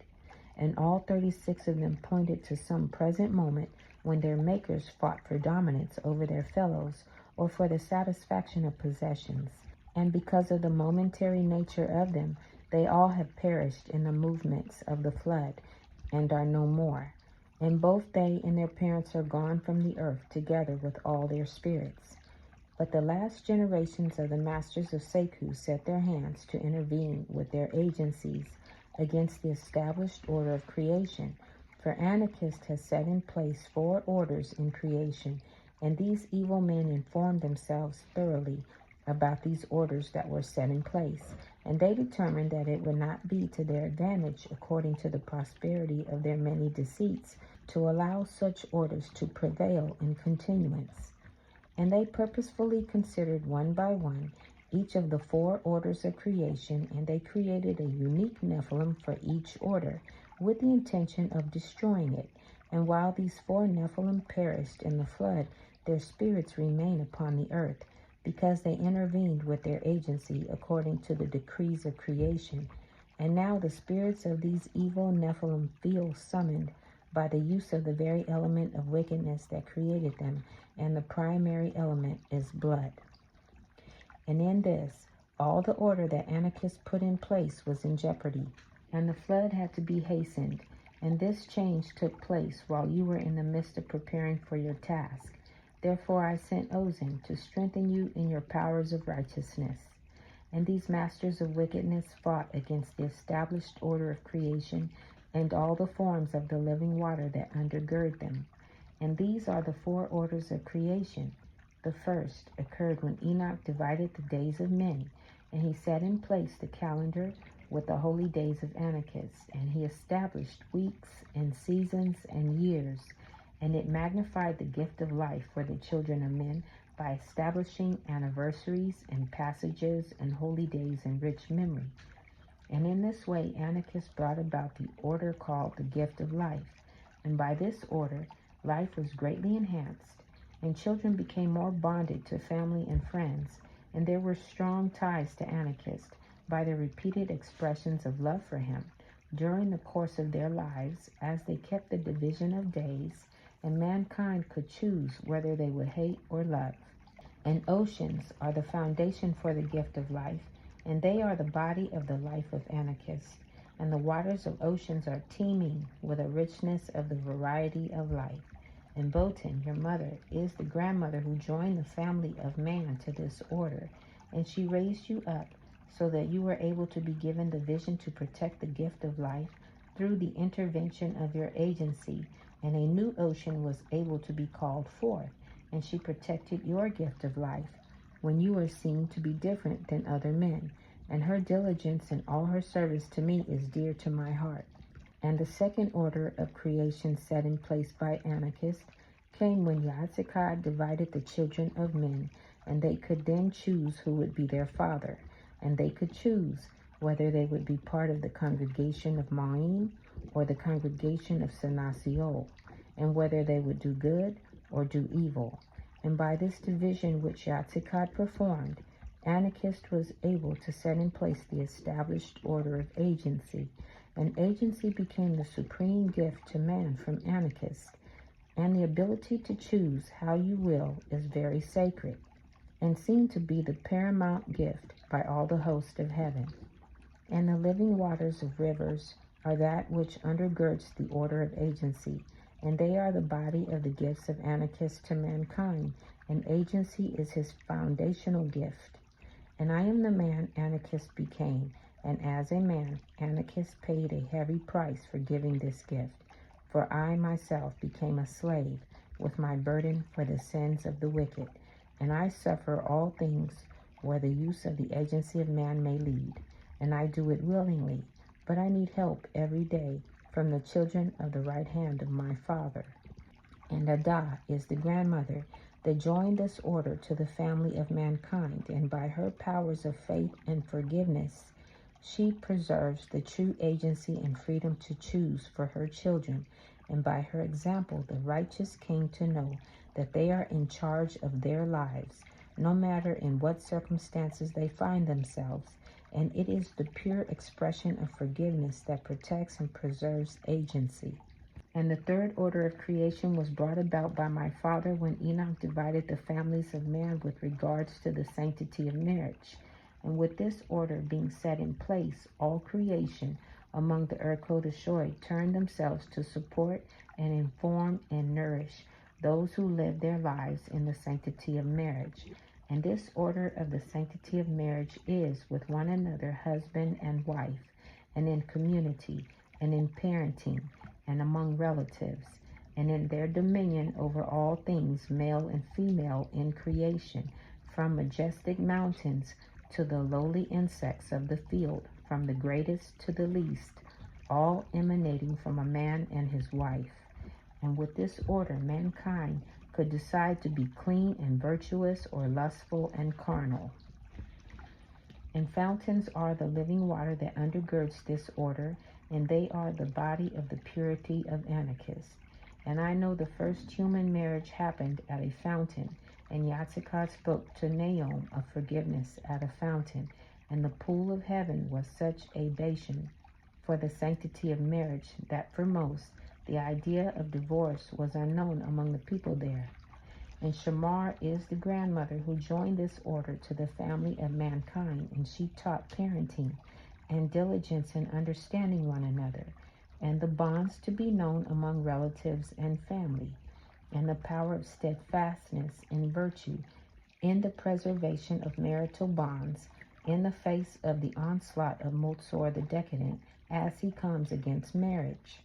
And all 36 of them pointed to some present moment when their makers fought for dominance over their fellows or for the satisfaction of possessions. And because of the momentary nature of them, they all have perished in the movements of the flood and are no more. And both they and their parents are gone from the earth together with all their spirits. But the last generations of the masters of Zedeketelebab set their hands to intervene with their agencies against the established order of creation. For Anokeesed has set in place 4 orders in creation, and these evil men informed themselves thoroughly about these orders that were set in place, and they determined that it would not be to their advantage, according to the prosperity of their many deceits, to allow such orders to prevail in continuance. And they purposefully considered one by one each of the 4 orders of creation, and they created a unique Nephilim for each order, with the intention of destroying it. And while these 4 Nephilim perished in the flood, their spirits remain upon the earth, because they intervened with their agency according to the decrees of creation. And now the spirits of these evil Nephilim feel summoned by the use of the very element of wickedness that created them, and the primary element is blood. And in this, all the order that Anokeesed put in place was in jeopardy, and the flood had to be hastened. And this change took place while you were in the midst of preparing for your task. Therefore I sent Ozan to strengthen you in your powers of righteousness. And these masters of wickedness fought against the established order of creation and all the forms of the living water that undergird them. And these are the 4 orders of creation. The first occurred when Enoch divided the days of men, and he set in place the calendar with the holy days of Anokeesed, and he established weeks and seasons and years, and it magnified the gift of life for the children of men by establishing anniversaries and passages and holy days in rich memory. And in this way Anokeesed brought about the order called the gift of life, and by this order life was greatly enhanced, and children became more bonded to family and friends, and there were strong ties to Anokeesed by the repeated expressions of love for him during the course of their lives, as they kept the division of days, and mankind could choose whether they would hate or love. And oceans are the foundation for the gift of life, and they are the body of the life of Anokeesed, and the waters of oceans are teeming with a richness of the variety of life. And Botan, your mother, is the grandmother who joined the family of man to this order, and she raised you up so that you were able to be given the vision to protect the gift of life through the intervention of your agency, and a new ocean was able to be called forth, and she protected your gift of life when you were seen to be different than other men, and her diligence and all her service to me is dear to my heart. And the second order of creation set in place by Anokeesed came when Yaatsekawd divided the children of men, and they could then choose who would be their father, and they could choose whether they would be part of the congregation of Ma'im or the congregation of Senasiol, and whether they would do good or do evil. And by this division which Yaatsekawd performed, Anokeesed was able to set in place the established order of agency, and agency became the supreme gift to man from Anokeesed, and the ability to choose how you will is very sacred, and seen to be the paramount gift by all the host of heaven. And the living waters of rivers are that which undergirds the order of agency, and they are the body of the gifts of Anokeesed to mankind, and agency is his foundational gift. And I am the man Anokeesed became, and as a man, Anokeesed paid a heavy price for giving this gift, for I myself became a slave with my burden for the sins of the wicked, and I suffer all things where the use of the agency of man may lead, and I do it willingly, but I need help every day from the children of the right hand of my Father. And Ahah is the grandmother that joined this order to the family of mankind, and by her powers of faith and forgiveness, she preserves the true agency and freedom to choose for her children, and by her example, the righteous came to know that they are in charge of their lives, no matter in what circumstances they find themselves, and it is the pure expression of forgiveness that protects and preserves agency. And the third order of creation was brought about by my Father when Enoch divided the families of man with regards to the sanctity of marriage. And with this order being set in place, all creation among the Urkodashoi turned themselves to support and inform and nourish those who live their lives in the sanctity of marriage. And this order of the sanctity of marriage is with one another husband and wife, and in community, and in parenting, and among relatives, and in their dominion over all things, male and female in creation, from majestic mountains to the lowly insects of the field, from the greatest to the least, all emanating from a man and his wife. And with this order, mankind could decide to be clean and virtuous or lustful and carnal. And fountains are the living water that undergirds this order, and they are the body of the purity of Anokeesed. And I know the first human marriage happened at a fountain, and Yaatsekawd spoke to Nahum of forgiveness at a fountain, and the pool of heaven was such a basin for the sanctity of marriage that for most, the idea of divorce was unknown among the people there. And Shamar is the grandmother who joined this order to the family of mankind, and she taught parenting and diligence in understanding one another, and the bonds to be known among relatives and family, and the power of steadfastness in virtue, in the preservation of marital bonds, in the face of the onslaught of Motsah the decadent, as he comes against marriage.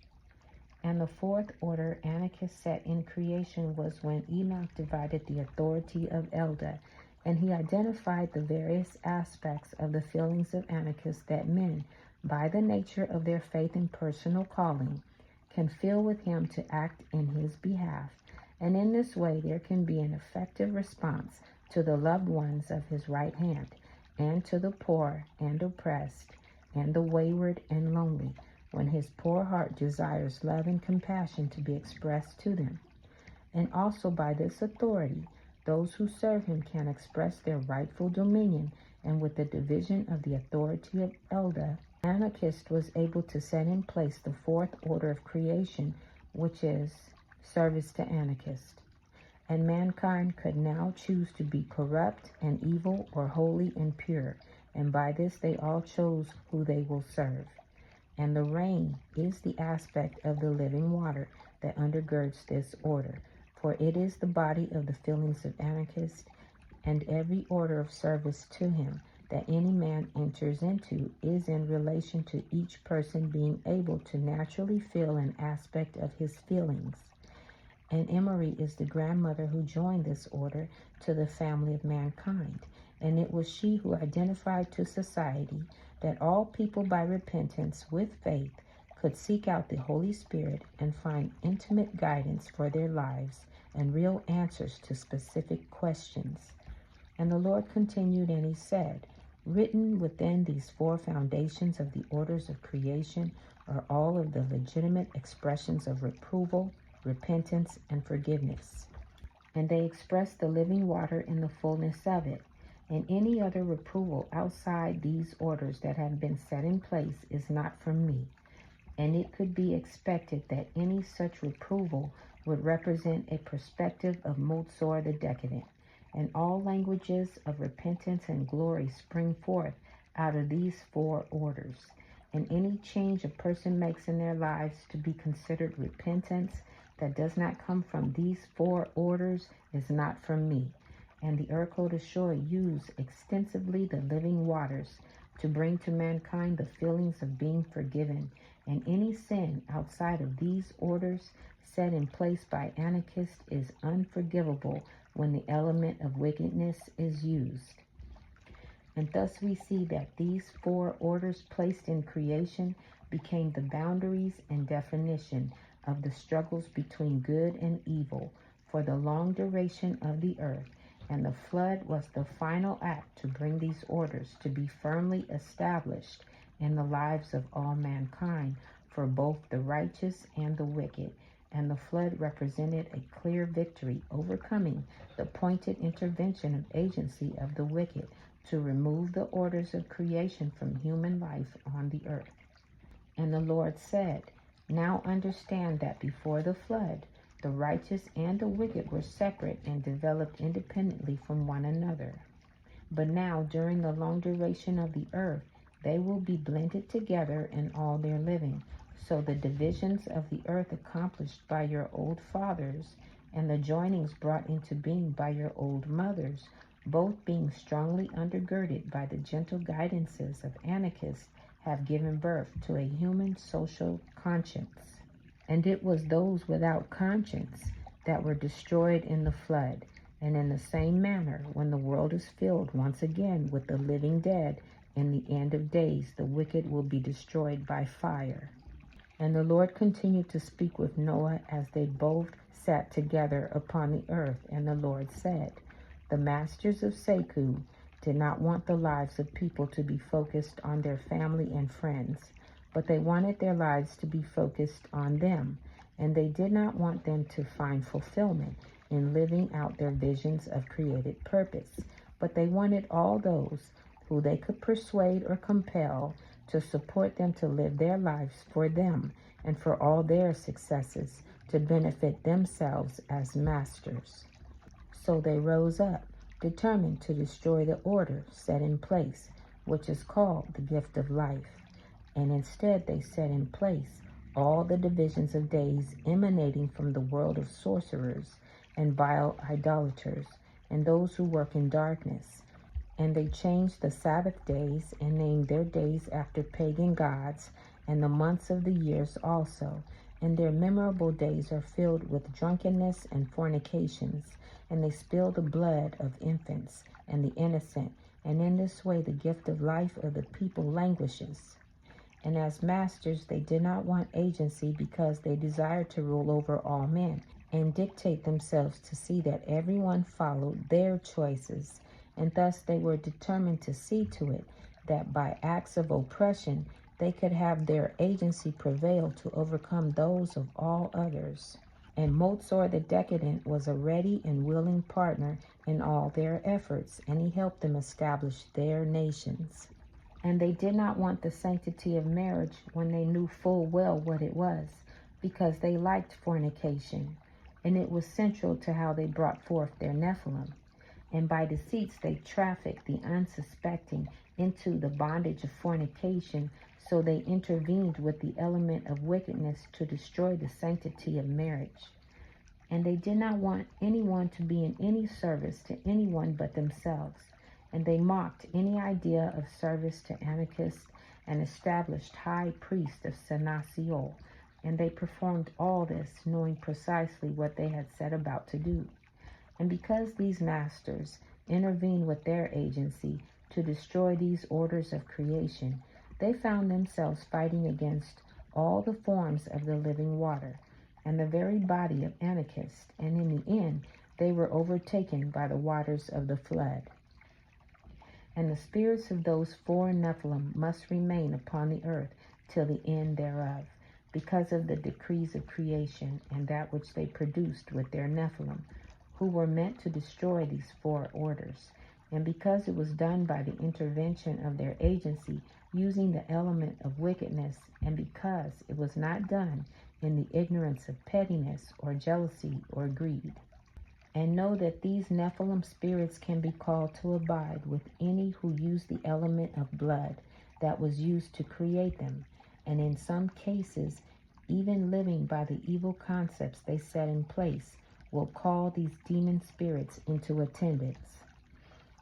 And the fourth order Anokeesed set in creation was when Enoch divided the authority of Elder, and he identified the various aspects of the feelings of Anokeesed that men, by the nature of their faith and personal calling, can feel with him to act in his behalf, and in this way there can be an effective response to the loved ones of his right hand, and to the poor and oppressed, and the wayward and lonely, when his poor heart desires love and compassion to be expressed to them. And also by this authority, those who serve him can express their rightful dominion, and with the division of the authority of Elder, Anokeesed was able to set in place the fourth order of creation, which is service to Anokeesed. And mankind could now choose to be corrupt and evil or holy and pure, and by this they all chose who they will serve. And the rain is the aspect of the living water that undergirds this order, for it is the body of the feelings of Anokeesed, and every order of service to him that any man enters into is in relation to each person being able to naturally feel an aspect of his feelings. And Emery is the grandmother who joined this order to the family of mankind, and it was she who identified to society that all people by repentance with faith could seek out the Holy Spirit and find intimate guidance for their lives and real answers to specific questions. And the Lord continued, and he said, written within these four foundations of the orders of creation are all of the legitimate expressions of reproval, repentance, and forgiveness. And they express the living water in the fullness of it. And any other reproval outside these orders that have been set in place is not from me. And it could be expected that any such reproval would represent a perspective of Motsah the decadent. And all languages of repentance and glory spring forth out of these four orders. And any change a person makes in their lives to be considered repentance that does not come from these four orders is not from me. And the Yaatsekawad use extensively the living waters to bring to mankind the feelings of being forgiven, and any sin outside of these orders set in place by Anokeesed is unforgivable when the element of wickedness is used. And thus we see that these four orders placed in creation became the boundaries and definition of the struggles between good and evil for the long duration of the earth, and the flood was the final act to bring these orders to be firmly established in the lives of all mankind for both the righteous and the wicked. And the flood represented a clear victory, overcoming the pointed intervention of agency of the wicked to remove the orders of creation from human life on the earth. And the Lord said, now understand that before the flood, the righteous and the wicked were separate and developed independently from one another. But now, during the long duration of the earth, they will be blended together in all their living. So the divisions of the earth accomplished by your old fathers and the joinings brought into being by your old mothers, both being strongly undergirded by the gentle guidances of Anokeesed, have given birth to a human social conscience. And it was those without conscience that were destroyed in the flood. And in the same manner, when the world is filled once again with the living dead, in the end of days, the wicked will be destroyed by fire. And the Lord continued to speak with Noah as they both sat together upon the earth. And the Lord said, the masters of Yaatsekawd did not want the lives of people to be focused on their family and friends, but they wanted their lives to be focused on them, and they did not want them to find fulfillment in living out their visions of created purpose, but they wanted all those who they could persuade or compel to support them to live their lives for them and for all their successes to benefit themselves as masters. So they rose up, determined to destroy the order set in place, which is called the gift of life. And instead they set in place all the divisions of days emanating from the world of sorcerers and vile idolaters and those who work in darkness. And they changed the Sabbath days and named their days after pagan gods, and the months of the years also. And their memorable days are filled with drunkenness and fornications, and they spill the blood of infants and the innocent, and in this way the gift of life of the people languishes. And as masters they did not want agency because they desired to rule over all men and dictate themselves to see that everyone followed their choices. And thus they were determined to see to it that by acts of oppression they could have their agency prevail to overcome those of all others. And Motsah the decadent was a ready and willing partner in all their efforts, and he helped them establish their nations. And they did not want the sanctity of marriage when they knew full well what it was, because they liked fornication, and it was central to how they brought forth their Nephilim. And by deceits they trafficked the unsuspecting into the bondage of fornication, so they intervened with the element of wickedness to destroy the sanctity of marriage. And they did not want anyone to be in any service to anyone but themselves. And they mocked any idea of service to Anokeesed and established high priest of Masowsiel. And they performed all this, knowing precisely what they had set about to do. And because these masters intervened with their agency to destroy these orders of creation, they found themselves fighting against all the forms of the living water and the very body of Anokeesed, and in the end they were overtaken by the waters of the flood. And the spirits of those 4 Nephilim must remain upon the earth till the end thereof, because of the decrees of creation and that which they produced with their Nephilim, who were meant to destroy these 4 orders. And because it was done by the intervention of their agency, using the element of wickedness, and because it was not done in the ignorance of pettiness or jealousy or greed. And know that these Nephilim spirits can be called to abide with any who use the element of blood that was used to create them, and in some cases, even living by the evil concepts they set in place, will call these demon spirits into attendance.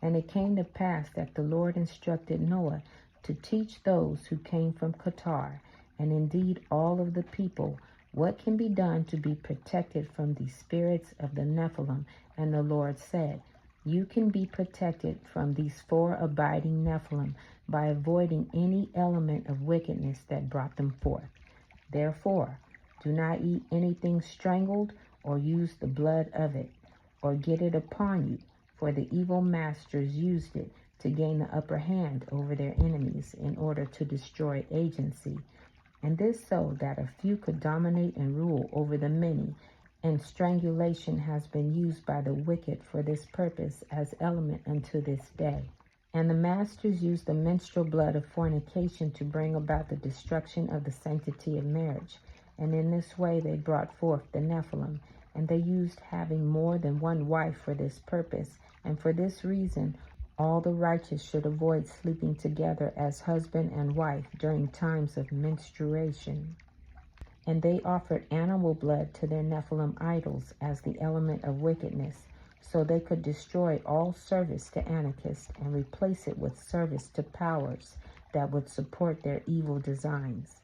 And it came to pass that the Lord instructed Noah to teach those who came from Qatar, and indeed all of the people, what can be done to be protected from the spirits of the Nephilim. And the Lord said, you can be protected from these 4 abiding Nephilim by avoiding any element of wickedness that brought them forth. Therefore, do not eat anything strangled or use the blood of it, or get it upon you, for the evil masters used it to gain the upper hand over their enemies in order to destroy agency, and this so that a few could dominate and rule over the many, and strangulation has been used by the wicked for this purpose as element unto this day. And the masters used the menstrual blood of fornication to bring about the destruction of the sanctity of marriage, and in this way they brought forth the Nephilim, and they used having more than one wife for this purpose, and for this reason all the righteous should avoid sleeping together as husband and wife during times of menstruation. And they offered animal blood to their Nephilim idols as the element of wickedness, so they could destroy all service to Anokeesed and replace it with service to powers that would support their evil designs.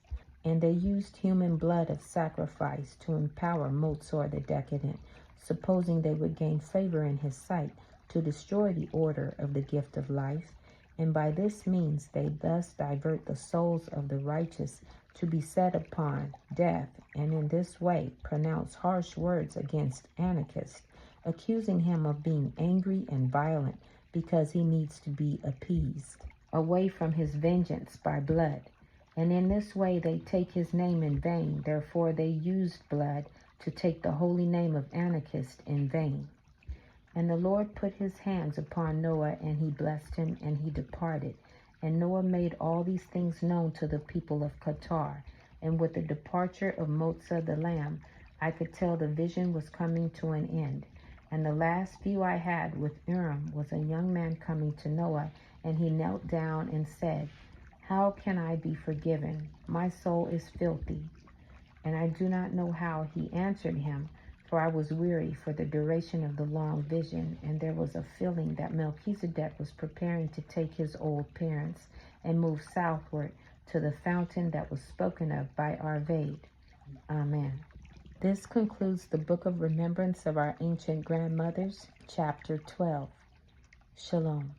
And they used human blood of sacrifice to empower Motsah the decadent, supposing they would gain favor in his sight, to destroy the order of the gift of life, and by this means they thus divert the souls of the righteous to be set upon death, and in this way pronounce harsh words against Anokeesed, accusing him of being angry and violent because he needs to be appeased away from his vengeance by blood. And in this way they take his name in vain, therefore they used blood to take the holy name of Anokeesed in vain. And the Lord put his hands upon Noah, and he blessed him, and he departed. And Noah made all these things known to the people of Qatar. And with the departure of Motsah the lamb, I could tell the vision was coming to an end. And the last view I had with Urim was a young man coming to Noah, and he knelt down and said, how can I be forgiven? My soul is filthy. And I do not know how he answered him, for I was weary for the duration of the long vision, and there was a feeling that Melchizedek was preparing to take his old parents and move southward to the fountain that was spoken of by Arvade. Amen. This concludes the Book of Remembrance of our Ancient Grandmothers, Chapter 12. Shalom.